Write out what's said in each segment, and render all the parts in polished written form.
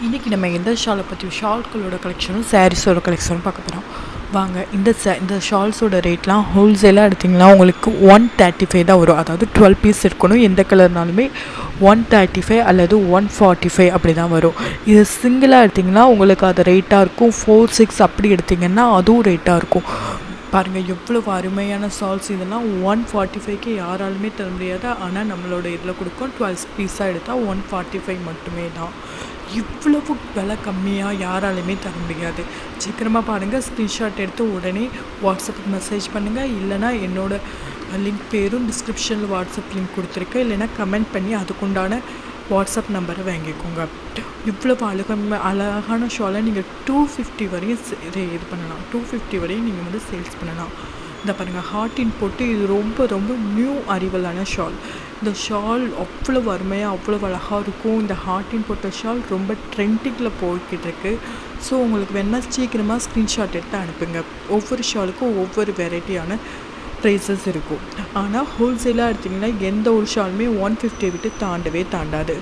இன்றைக்கி நம்ம எந்த ஷாலை பற்றி ஷால்களோட கலெக்ஷனும் சாரீஸோட கலெக்ஷனும் பார்க்க போகிறோம். வாங்க. இந்த ஷால்ஸோட ரேட்லாம் ஹோல்சேலாக எடுத்திங்கன்னா உங்களுக்கு 135 தான் வரும். அதாவது 12 பீஸ் இருக்கணும். எந்த கலர்னாலுமே 135 அல்லது 145 அப்படி தான் வரும். இது சிங்கிளாக எடுத்திங்கன்னா உங்களுக்கு அது ரேட்டாக இருக்கும். 4-6 அப்படி எடுத்திங்கன்னா அதுவும் ரேட்டாக இருக்கும். பாருங்கள் எவ்வளோ அருமையான ஷால்ஸ். இதெல்லாம் 145க்கு யாராலுமே தர முடியாது. ஆனால் நம்மளோட இதில் கொடுக்கும். 12 பீஸாக எடுத்தால் 145 மட்டுமே தான். இவ்வளவு விலை கம்மியாக யாராலுமே தர முடியாது. சீக்கிரமாக பாருங்கள். ஸ்க்ரீன்ஷாட் எடுத்து உடனே வாட்ஸ்அப்புக்கு மெசேஜ் பண்ணுங்கள். இல்லைனா என்னோடய லிங்க் பேரும் டிஸ்கிரிப்ஷனில் வாட்ஸ்அப் லிங்க் கொடுத்துருக்கேன். இல்லைனா கமெண்ட் பண்ணி அதுக்குண்டான வாட்ஸ்அப் நம்பரை வாங்கிக்கோங்க. இவ்வளோ அழகான ஷாலை நீங்கள் 250 வரையும் இது பண்ணலாம். 250 வரையும் நீங்கள் வந்து சேல்ஸ் பண்ணலாம். இந்த பாருங்கள் ஹார்ட்டின் போட்டு இது ரொம்ப ரொம்ப நியூ அரிவலான ஷால். இந்த ஷால் அவ்வளோ அருமையாக அவ்வளோ அழகாக இருக்கும். இந்த ஹார்ட்டின் போட்ட ஷால் ரொம்ப ட்ரெண்டிங்கில் போய்கிட்டு இருக்கு. ஸோ உங்களுக்கு வேணால் சீக்கிரமாக ஸ்க்ரீன்ஷாட் எடுத்து அனுப்புங்க. ஒவ்வொரு ஷாலுக்கும் ஒவ்வொரு வெரைட்டியான ப்ரைஸஸ் இருக்கும். ஆனால் ஹோல்சேலாக எடுத்திங்கன்னா எந்த ஒரு ஷாலுமே 150 விட்டு தாண்டாது.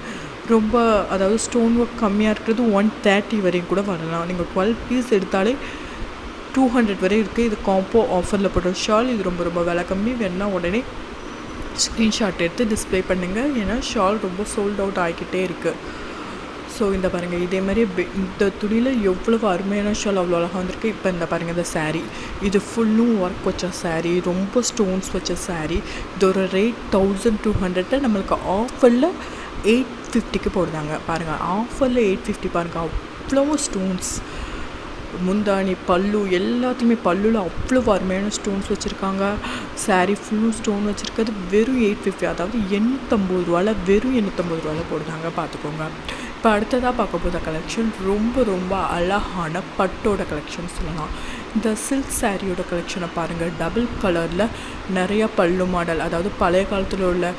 ரொம்ப அதாவது ஸ்டோன் ஒர்க் கம்மியாக இருக்கிறது 130 வரையும் கூட வரலாம். நீங்கள் 12 பீஸ் எடுத்தாலே 200 வரை இருக்குது. இது காம்போ ஆஃபரில் போட்ட ஷால். இது ரொம்ப ரொம்ப விலை கம்மி. வேணால் உடனே ஸ்க்ரீன்ஷாட் எடுத்து டிஸ்பிளே பண்ணுங்கள். ஏன்னா ஷால் ரொம்ப சோல்ட் அவுட் ஆகிக்கிட்டே இருக்குது. ஸோ இந்த பாருங்கள் இதே மாதிரி இந்த துணியில் எவ்வளோ அருமையான ஷால் அவ்வளோ அழகாக வந்திருக்கு. இப்போ இந்த பாருங்கள் இந்த சாரீ இது ஃபுல்லும் ஒர்க் வச்ச சாரீ, ரொம்ப ஸ்டோன்ஸ் வச்ச சாரீ. இதோட ரேட் 1200. நம்மளுக்கு ஆஃபரில் 850க்கு போடுறாங்க. பாருங்கள் ஆஃபரில் 850. பாருங்கள் அவ்வளோ ஸ்டோன்ஸ். முந்தானி பல்லு எல்லாத்தையுமே பல்லுவில் அவ்வளோ அருமையான ஸ்டோன்ஸ் வச்சுருக்காங்க. சாரீ ஃபுல்லும் ஸ்டோன் வச்சுருக்கிறது வெறும் 850. அதாவது 850 ரூபாயில் வெறும் 850 ரூபாயில் போடுறாங்க. பார்த்துக்கோங்க. இப்போ அடுத்ததாக பார்க்க போகிற கலெக்ஷன் ரொம்ப ரொம்ப அழகான பட்டோட கலெக்ஷன் சொல்லலாம். இந்த சில்க் சாரியோட கலெக்ஷனை பாருங்கள். டபுள் கலரில் நிறையா பல்லு மாடல், அதாவது பழைய காலத்தில் உள்ள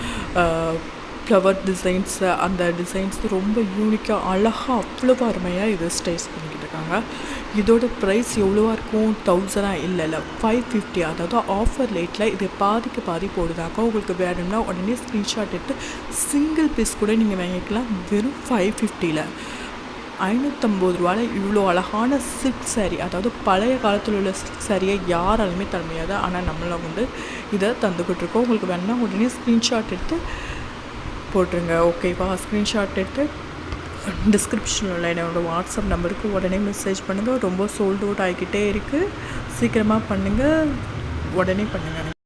ஃப்ளவர் டிசைன்ஸு, அந்த டிசைன்ஸ் ரொம்ப யூனிக்காக அழகாக அவ்வளோ அருமையாக இதை ஸ்டைஸ் பண்ணிக்கிட்டு இருக்காங்க. இதோட ப்ரைஸ் எவ்வளோவா இருக்கும்? 1000 இல்லை 550. அதாவது ஆஃபர் ரேட்டில் இது பாதிக்கு பாதி போடுதாங்க. உங்களுக்கு வேணும்னா உடனே ஸ்க்ரீன்ஷாட் எடுத்து சிங்கிள் பீஸ் கூட நீங்கள் வாங்கிக்கலாம். வெறும் 550ல் 550 ரூபாயில் இவ்வளோ அழகான சில்க் சாரீ, அதாவது பழைய காலத்தில் உள்ள சில்க் சாரியை யாராலுமே தர முடியாது. ஆனால் நம்மளை வந்து இதை தந்துக்கிட்டுருக்கோம். உங்களுக்கு வேணும்னா உடனே ஸ்க்ரீன்ஷாட் எடுத்து போட்டுருங்க. ஓகேவா? ஸ்க்ரீன்ஷாட் எடுத்து டிஸ்கிரிப்ஷனில் என்னோடய வாட்ஸ்அப் நம்பருக்கு உடனே மெசேஜ் பண்ணுங்கள். ரொம்ப சோல்ட் அவுட் ஆகிக்கிட்டே இருக்குது. சீக்கிரமாக பண்ணுங்கள். உடனே பண்ணுங்கள்.